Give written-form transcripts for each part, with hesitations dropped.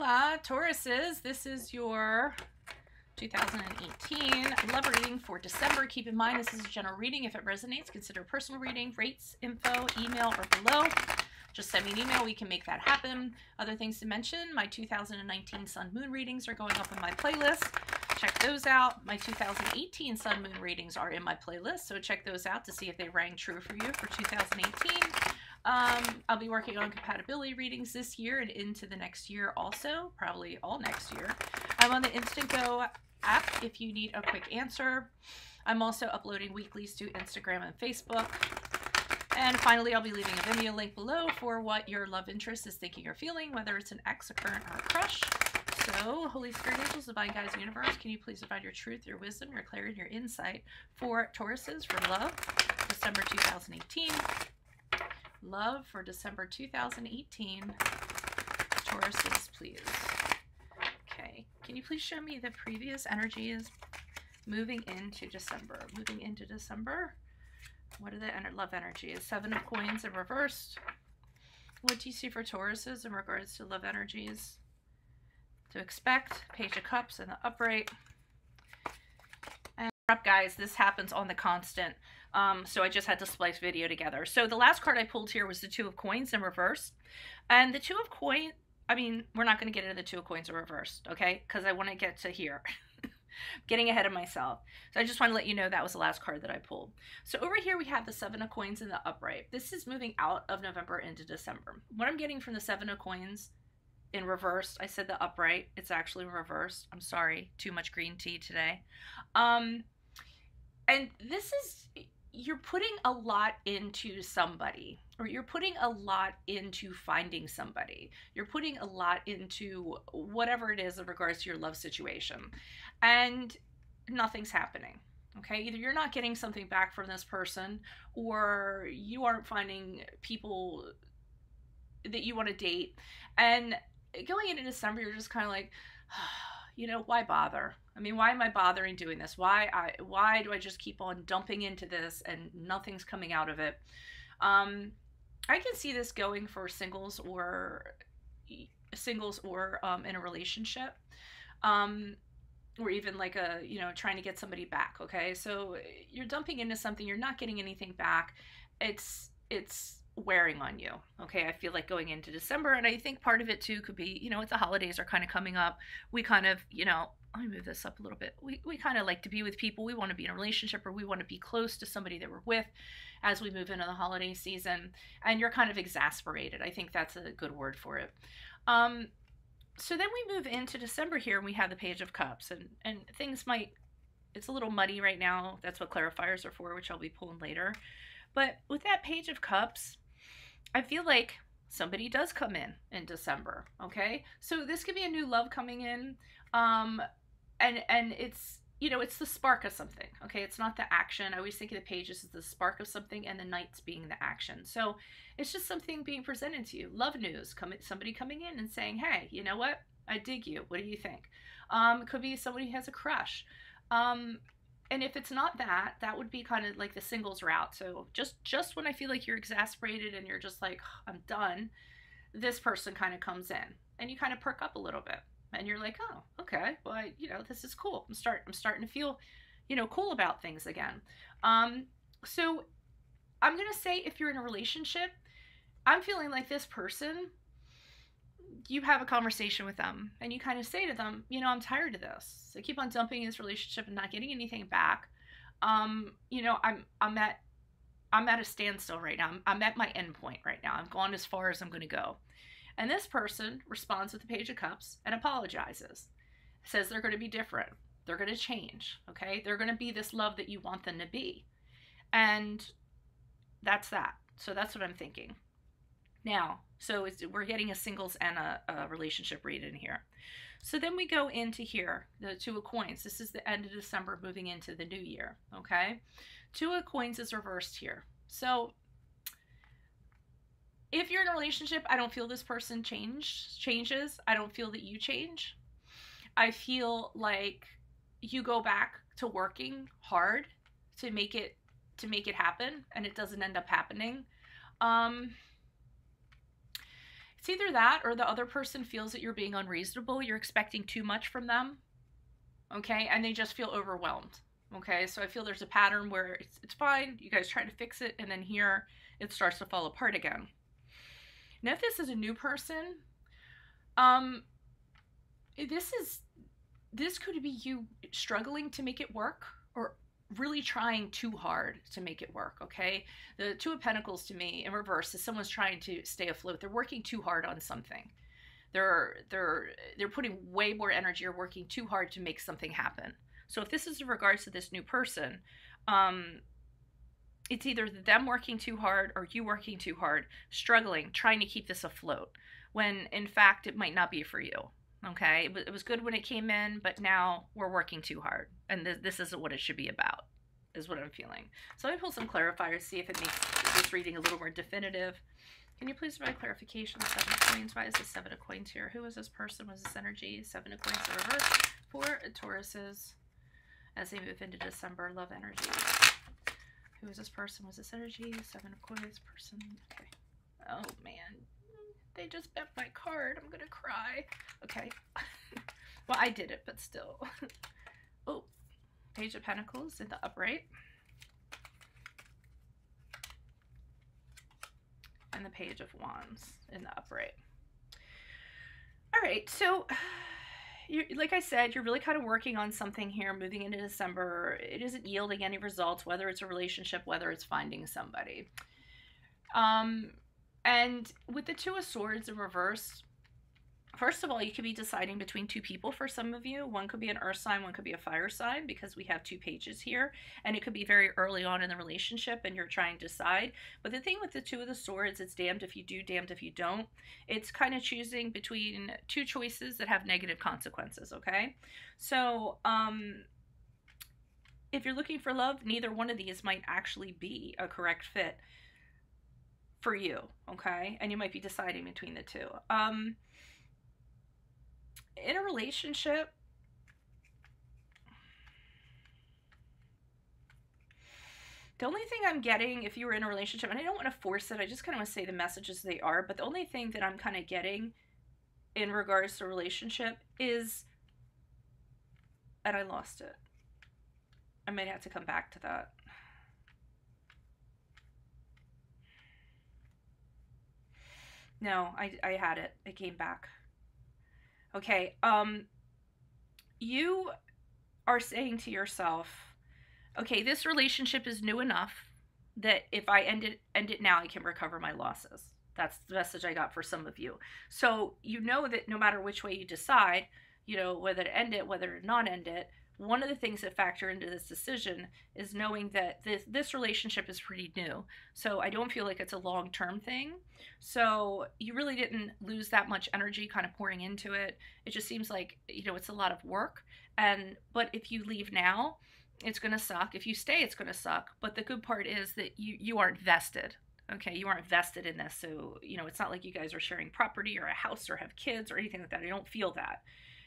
Hola, Tauruses. This is your 2018 love reading for December. Keep in mind, this is a general reading. If it resonates, consider personal reading. Rates, info, email, or below. Just send me an email. We can make that happen. Other things to mention, my 2019 Sun Moon readings are going up in my playlist. Check those out. My 2018 Sun Moon readings are in my playlist, so check those out to see if they rang true for you for 2018. I'll be working on compatibility readings this year and into the next year also, probably all next year. I'm on the Instant Go app if you need a quick answer. I'm also uploading weeklies to Instagram and Facebook. And finally, I'll be leaving a Vimeo link below for what your love interest is thinking or feeling, whether it's an ex, a current, or a crush. So, Holy Spirit Angels, Divine Guides, Universe, can you please provide your truth, your wisdom, your clarity, your insight for Tauruses for love, December 2018. Love for December 2018. Tauruses, please. Okay. Can you please show me the previous energies moving into December? Moving into December. What are the love energies? Seven of Coins in reversed. What do you see for Tauruses in regards to love energies? To expect. Page of Cups in the upright. And up, guys, this happens on the constant. So I just had to splice video together. So the last card I pulled here was the Two of Coins in reverse. And the Two of Coins, I mean, we're not going to get into the Two of Coins in reverse, okay? Because I want to get to here. Getting ahead of myself. So I just want to let you know that was the last card that I pulled. So over here we have the Seven of Coins in the upright. This is moving out of November into December. What I'm getting from the Seven of Coins in reverse, I said the upright, it's actually reversed. I'm sorry, too much green tea today. And this is, you're putting a lot into somebody, or you're putting a lot into finding somebody. You're putting a lot into whatever it is in regards to your love situation, and nothing's happening. Okay, either you're not getting something back from this person, or you aren't finding people that you want to date. And going into December, you're just kind of like, you know, why bother? I mean, why am I bothering doing this? Why do I just keep on dumping into this and nothing's coming out of it? I can see this going for singles or in a relationship, or even like a, you know, trying to get somebody back. Okay, so you're dumping into something, you're not getting anything back. It's wearing on you. Okay, I feel like going into December, and I think part of it too could be, you know, the holidays are kind of coming up. We kind of, you know, let me move this up a little bit. We kind of like to be with people. We want to be in a relationship, or we want to be close to somebody that we're with as we move into the holiday season, and you're kind of exasperated. I think that's a good word for it. So then we move into December here, and we have the Page of Cups, and things might, it's a little muddy right now. That's what clarifiers are for, which I'll be pulling later. But with that Page of Cups, I feel like somebody does come in December, okay? So this could be a new love coming in, and it's, you know, it's the spark of something, okay? It's not the action. I always think of the pages as the spark of something, and the knights being the action. So it's just something being presented to you. Love news, somebody coming in and saying, hey, you know what? I dig you. What do you think? It could be somebody who has a crush. And if it's not that, that would be kind of like the singles route. So just when I feel like you're exasperated and you're just like, I'm done, this person kind of comes in, and you kind of perk up a little bit, and you're like, oh, okay, well, you know, this is cool. I'm starting to feel, you know, cool about things again. So I'm going to say, if you're in a relationship, I'm feeling like this person, you have a conversation with them, and you kind of say to them, you know, I'm tired of this. I keep on dumping in this relationship and not getting anything back. You know, I'm at a standstill right now. I'm at my end point right now. I've gone as far as I'm going to go. And this person responds with the Page of Cups and apologizes. Says they're going to be different. They're going to change. Okay, they're going to be this love that you want them to be. And that's that. So that's what I'm thinking. Now, so we're getting a singles and a relationship read in here. So then we go into here, the Two of Coins. This is the end of December, moving into the new year, okay? Two of Coins is reversed here. So if you're in a relationship, I don't feel this person changes. I don't feel that you change. I feel like you go back to working hard to make it happen, and it doesn't end up happening. It's either that or the other person feels that you're being unreasonable. You're expecting too much from them. Okay. And they just feel overwhelmed. Okay. So I feel there's a pattern where it's fine. You guys try to fix it. And then here it starts to fall apart again. Now, if this is a new person, this could be you struggling to make it work or really trying too hard to make it work, okay? The Two of Pentacles to me in reverse is someone's trying to stay afloat. They're working too hard on something. They're putting way more energy or working too hard to make something happen. So if this is in regards to this new person, it's either them working too hard or you working too hard, struggling, trying to keep this afloat, when in fact it might not be for you. Okay, it was good when it came in, but now we're working too hard, and this isn't what it should be about, is what I'm feeling. So let me pull some clarifiers, see if it makes this reading a little more definitive. Can you please provide clarification? 7 of Coins. Why is the 7 of Coins here? Who is this person? Was this energy? 7 of Coins in reverse. 4 Tauruses as they move into December. Love energy. Who is this person? Was this energy? 7 of Coins. Person. Okay. Oh, man. They just bent my card. I'm gonna cry. Okay. Well, I did it, but still. Oh, Page of Pentacles in the upright. And the Page of Wands in the upright. All right, so like I said, you're really kind of working on something here moving into December. It isn't yielding any results, whether it's a relationship, whether it's finding somebody. And with the Two of Swords in reverse, first of all, you could be deciding between two people for some of you. One could be an earth sign, one could be a fire sign, because we have 2 pages here. And it could be very early on in the relationship and you're trying to decide. But the thing with the Two of the Swords, it's damned if you do, damned if you don't. It's kind of choosing between 2 choices that have negative consequences, okay? So, if you're looking for love, neither one of these might actually be a correct fit for you, okay? And you might be deciding between the 2. In a relationship, the only thing I'm getting, if you were in a relationship, and I don't want to force it, I just kind of want to say the messages they are, but the only thing that I'm kind of getting in regards to a relationship is, and I lost it. I might have to come back to that. No, I had it. It came back. Okay, you are saying to yourself, okay, this relationship is new enough that if I end it now, I can recover my losses. That's the message I got for some of you. So you know that no matter which way you decide, you know, whether to end it, whether to not end it, one of the things that factor into this decision is knowing that this relationship is pretty new. So I don't feel like it's a long-term thing. So you really didn't lose that much energy kind of pouring into it. It just seems like, you know, it's a lot of work. But if you leave now, it's going to suck. If you stay, it's going to suck. But the good part is that you aren't vested. Okay, you aren't vested in this. So, you know, it's not like you guys are sharing property or a house or have kids or anything like that. I don't feel that.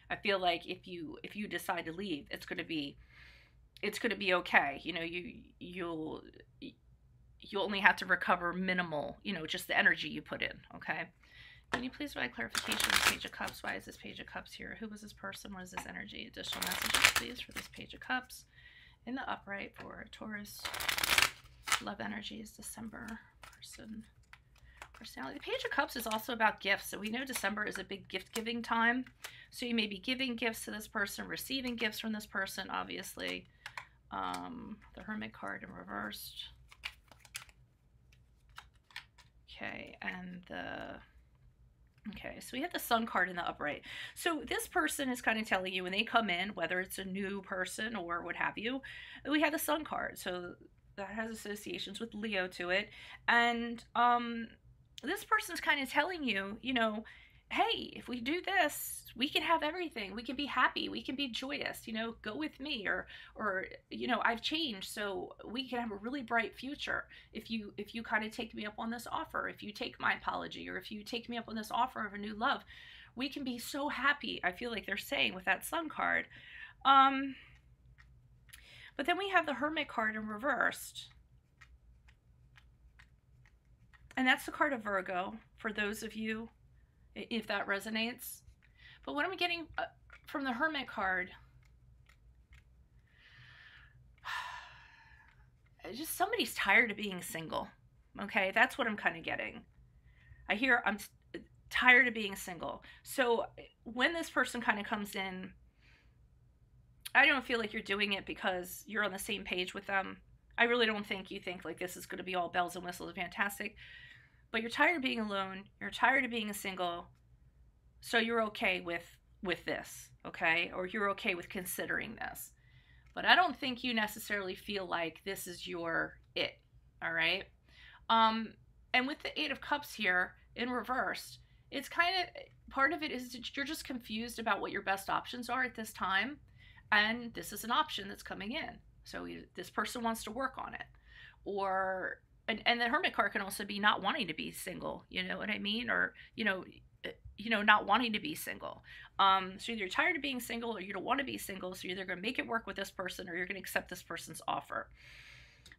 I feel like if you decide to leave, it's going to be okay. You know, you'll only have to recover minimal, you know, just the energy you put in. Okay. Can you please provide clarification on the Page of Cups? Why is this Page of Cups here? Who was this person? What is this energy? Additional messages, please, for this Page of Cups in the upright for Taurus. Love energies, December person. Personality. The Page of Cups is also about gifts. So we know December is a big gift giving time. So you may be giving gifts to this person, receiving gifts from this person, obviously. The Hermit card in reversed. Okay, and okay, so we have the Sun card in the upright. So this person is kind of telling you when they come in, whether it's a new person or what have you, we have the Sun card. So that has associations with Leo to it. And this person's kind of telling you, you know, hey, if we do this, we can have everything. We can be happy. We can be joyous, you know, go with me, or, you know, I've changed, so we can have a really bright future. If you kind of take me up on this offer, if you take my apology, or if you take me up on this offer of a new love, we can be so happy. I feel like they're saying with that Sun card. But then we have the Hermit card in reversed. And that's the card of Virgo, for those of you if that resonates. But what I'm getting from the Hermit card, just somebody's tired of being single. Okay, that's what I'm kind of getting. I hear I'm tired of being single. So when this person kind of comes in, I don't feel like you're doing it because you're on the same page with them. I really don't think you think like this is going to be all bells and whistles and fantastic. But you're tired of being alone. You're tired of being single. So you're okay with this, okay? Or you're okay with considering this. But I don't think you necessarily feel like this is your it, all right? And with the Eight of Cups here in reversed, it's kind of, part of it is that you're just confused about what your best options are at this time. And this is an option that's coming in. So this person wants to work on it. Or, and the Hermit card can also be not wanting to be single, you know what I mean? Or, not wanting to be single. So either you're tired of being single or you don't want to be single. So you're either going to make it work with this person or you're going to accept this person's offer.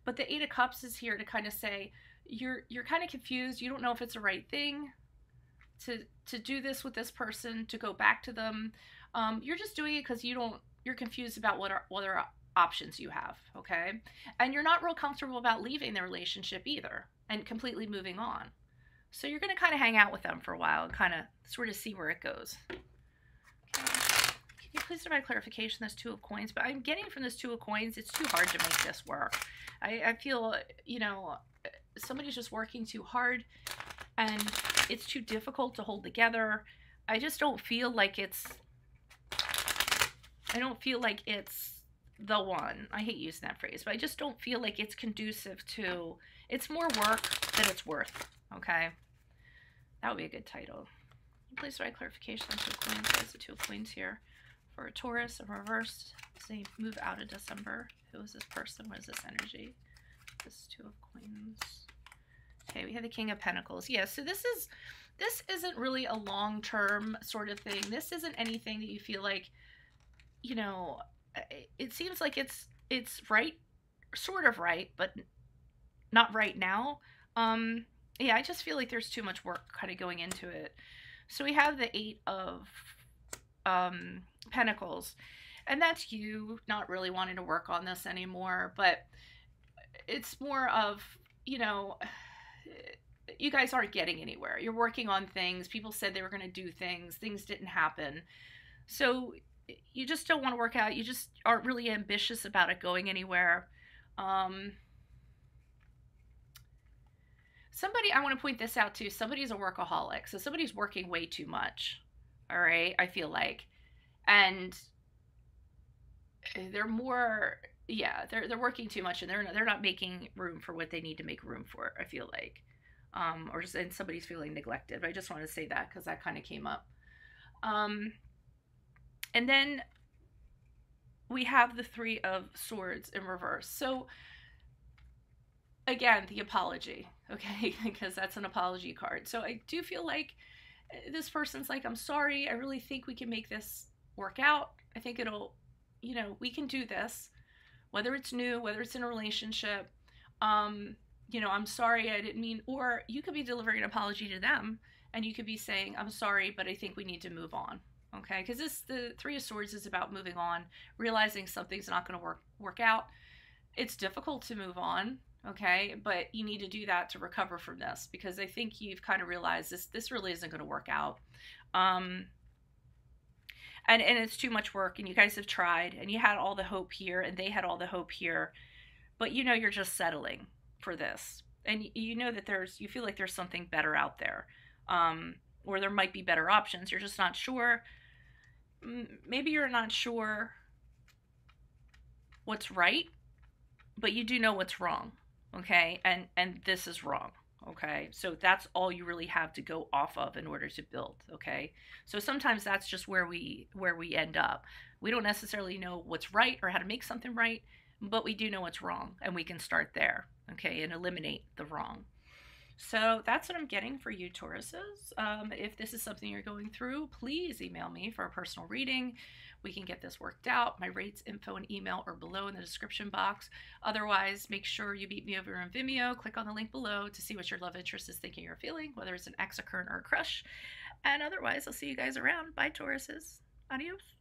But the Eight of Cups is here to kind of say, you're kind of confused. You don't know if it's the right thing to do this with this person, to go back to them. You're just doing it because you're confused about what other options you have, okay? And you're not real comfortable about leaving the relationship either and completely moving on. So you're going to kind of hang out with them for a while and kind of sort of see where it goes. Okay. Can you please provide clarification, this Two of Coins? But I'm getting from this Two of Coins, it's too hard to make this work. I feel, somebody's just working too hard and it's too difficult to hold together. I just don't feel like it's the one. I hate using that phrase, but I just don't feel like it's conducive to, it's more work than it's worth, okay? That would be a good title. Please provide clarification on Two of Coins. There's the Two of Coins here for a Taurus in reverse. Say move out of December. Who is this person? What is this energy? This Two of Coins. Okay, we have the King of Pentacles. Yeah, so this isn't really a long-term sort of thing. This isn't anything that you feel like, it seems like it's right, sort of right, but not right now. Yeah, I just feel like there's too much work kind of going into it. So we have the Eight of Pentacles, and that's you not really wanting to work on this anymore, but it's more of, you guys aren't getting anywhere. You're working on things. People said they were going to do things. Things didn't happen. So you just don't want to work out. You just aren't really ambitious about it going anywhere. Somebody, I want to point this out too, somebody's a workaholic. So somebody's working way too much. All right, I feel like. And they're more, yeah, they're working too much and they're not making room for what they need to make room for, I feel like. And somebody's feeling neglected. But I just want to say that because that kind of came up. And then we have the Three of Swords in reverse. So again, the apology, okay, because that's an apology card. So I do feel like this person's like, I'm sorry, I really think we can make this work out. I think it'll, we can do this, whether it's new, whether it's in a relationship. I'm sorry, I didn't mean, or you could be delivering an apology to them and you could be saying, I'm sorry, but I think we need to move on. Okay, because the Three of Swords is about moving on, realizing something's not going to work out. It's difficult to move on, okay, but you need to do that to recover from this, because I think you've kind of realized this really isn't going to work out. And it's too much work, and you guys have tried, and you had all the hope here, and they had all the hope here, but you're just settling for this, and that you feel like there's something better out there, or there might be better options. You're just not sure. Maybe you're not sure what's right, but you do know what's wrong, okay? And this is wrong, okay? So that's all you really have to go off of in order to build, okay? So sometimes that's just where we end up. We don't necessarily know what's right or how to make something right, but we do know what's wrong, and we can start there, okay, and eliminate the wrong. So that's what I'm getting for you, Tauruses. If this is something you're going through, please email me for a personal reading. We can get this worked out. My rates, info, and email are below in the description box. Otherwise, make sure you meet me over on Vimeo. Click on the link below to see what your love interest is thinking or feeling, whether it's an ex, a current, or a crush. And otherwise, I'll see you guys around. Bye, Tauruses. Adios.